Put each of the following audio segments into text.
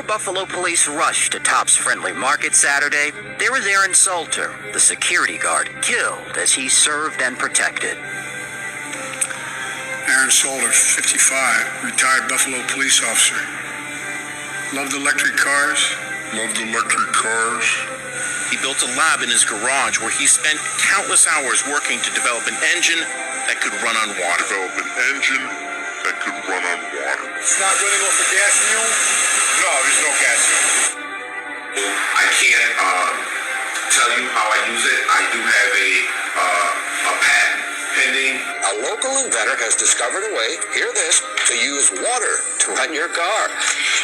Before Buffalo police rushed to Tops Friendly Market Saturday, they were there in Salter, the security guard killed as he served and protected. Aaron Salter, 55, retired Buffalo police officer. Loved electric cars. He built a lab in his garage where he spent countless hours working to develop an engine that could run on water. It's not running off a gas mule? No, there's no gas in it. I can't tell you how I use it. I do have a patent pending. A local inventor has discovered a way, hear this, to use water to run your car.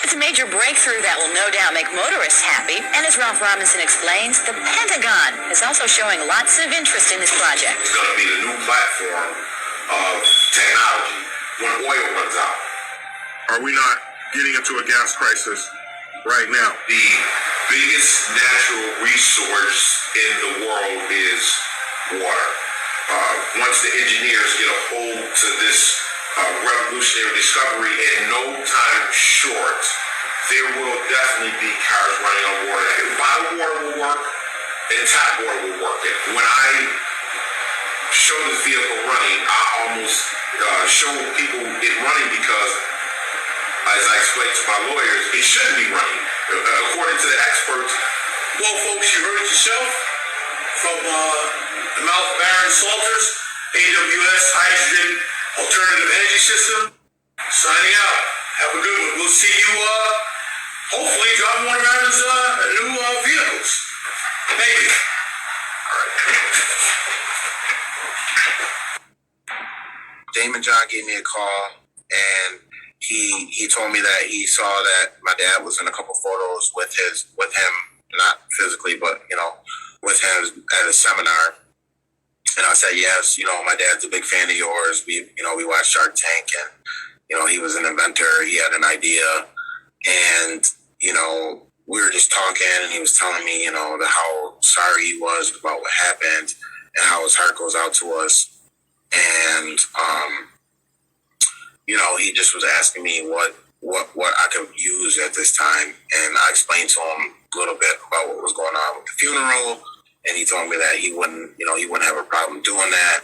It's a major breakthrough that will no doubt make motorists happy. And as Ralph Robinson explains, the Pentagon is also showing lots of interest in this project. It's going to be the new platform of technology when oil runs out. Are we not getting into a gas crisis right now? The biggest natural resource in the world is water. Once the engineers get a hold to this revolutionary discovery, in no time short, there will definitely be cars running on water. Bottled water will work, and tap water will work. And when I show this vehicle running, I almost show people it running because, as I explained to my lawyers, it shouldn't be running. According to the experts, well, folks, you heard it yourself from the mouth of Aaron Salters, AWS Hydrogen Alternative Energy System. Signing out. Have a good one. We'll see you, hopefully, driving one around his new vehicles. Maybe. All right. Damon John gave me a call, and he told me that he saw that my dad was in a couple photos with him, not physically, but with him at a seminar. And I said, yes, my dad's a big fan of yours. We watched Shark Tank, and he was an inventor. He had an idea, and we were just talking, and he was telling me how sorry he was about what happened and how his heart goes out to us. And he just was asking me what I could use at this time, and I explained to him a little bit about what was going on with the funeral, and he told me that he wouldn't have a problem doing that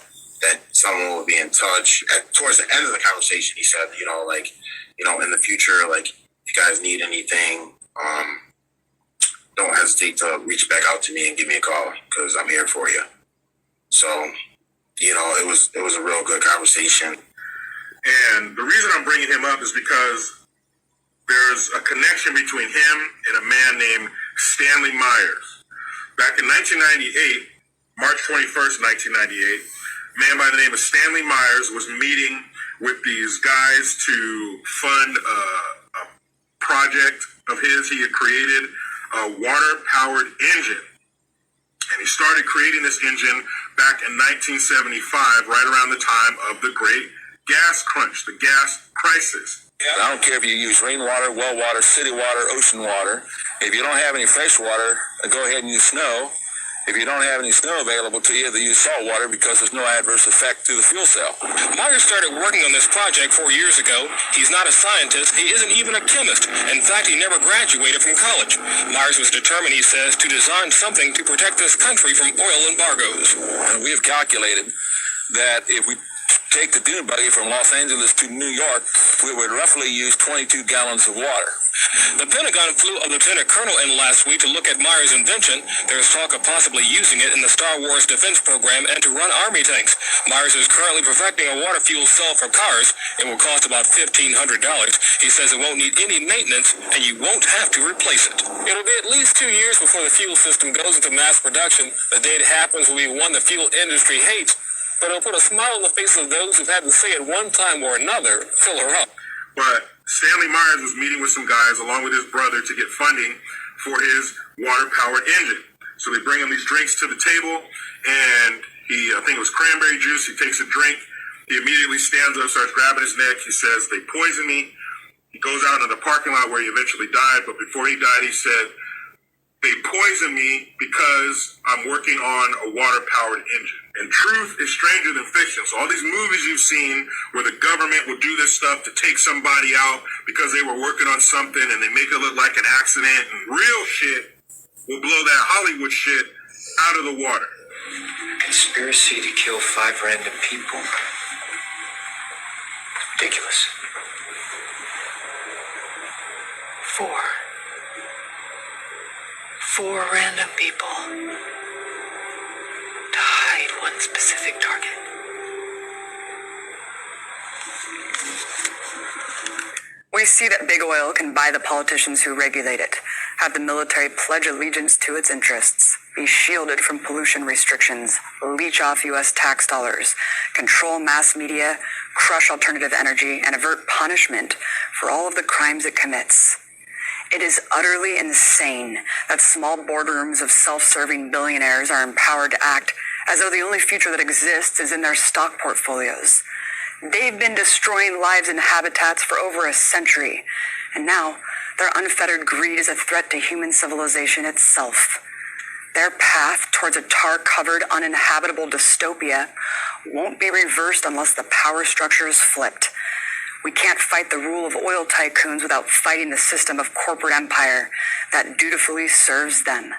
someone would be in touch. Towards the end of the conversation, he said, in the future, if you guys need anything, don't hesitate to reach back out to me and give me a call, because I'm here for you. So, it was a real good conversation. And the reason I'm bringing him up is because there's a connection between him and a man named Stanley Myers. Back in 1998, March 21st, 1998, a man by the name of Stanley Myers was meeting with these guys to fund a project of his. He had created a water-powered engine. And he started creating this engine back in 1975, right around the time of the Great Gas Crunch, the gas crisis. I don't care if you use rainwater, well water, city water, ocean water. If you don't have any fresh water, go ahead and use snow. If you don't have any snow available to you, then use salt water, because there's no adverse effect to the fuel cell. Myers started working on this project 4 years ago. He's not a scientist. He isn't even a chemist. In fact, he never graduated from college. Myers was determined, he says, to design something to protect this country from oil embargoes. And we have calculated that if we take the dune buggy from Los Angeles to New York, we would roughly use 22 gallons of water. The Pentagon flew a lieutenant colonel in last week to look at Myers' invention. There's talk of possibly using it in the Star Wars defense program and to run army tanks. Myers is currently perfecting a water fuel cell for cars. It will cost about $1,500. He says it won't need any maintenance, and you won't have to replace it. It'll be at least 2 years before the fuel system goes into mass production. The day it happens will be one the fuel industry hates, but it'll put a smile on the face of those who've had to say at one time or another, fill her up. But Stanley Myers was meeting with some guys along with his brother to get funding for his water-powered engine. So they bring him these drinks to the table, and I think it was cranberry juice. He takes a drink. He immediately stands up, starts grabbing his neck. He says, "They poisoned me." He goes out into the parking lot where he eventually died. But before he died, he said, "They poisoned me because I'm working on a water-powered engine." And truth is stranger than fiction. So all these movies you've seen where the government will do this stuff to take somebody out because they were working on something and they make it look like an accident, and real shit will blow that Hollywood shit out of the water. Conspiracy to kill 5 random people? Ridiculous. 4 random people to hide one specific target. We see that big oil can buy the politicians who regulate it, have the military pledge allegiance to its interests, be shielded from pollution restrictions, leech off U.S. tax dollars, control mass media, crush alternative energy, and avert punishment for all of the crimes it commits. It is utterly insane that small boardrooms of self-serving billionaires are empowered to act as though the only future that exists is in their stock portfolios. They've been destroying lives and habitats for over a century, and now their unfettered greed is a threat to human civilization itself. Their path towards a tar-covered, uninhabitable dystopia won't be reversed unless the power structure is flipped. We can't fight the rule of oil tycoons without fighting the system of corporate empire that dutifully serves them.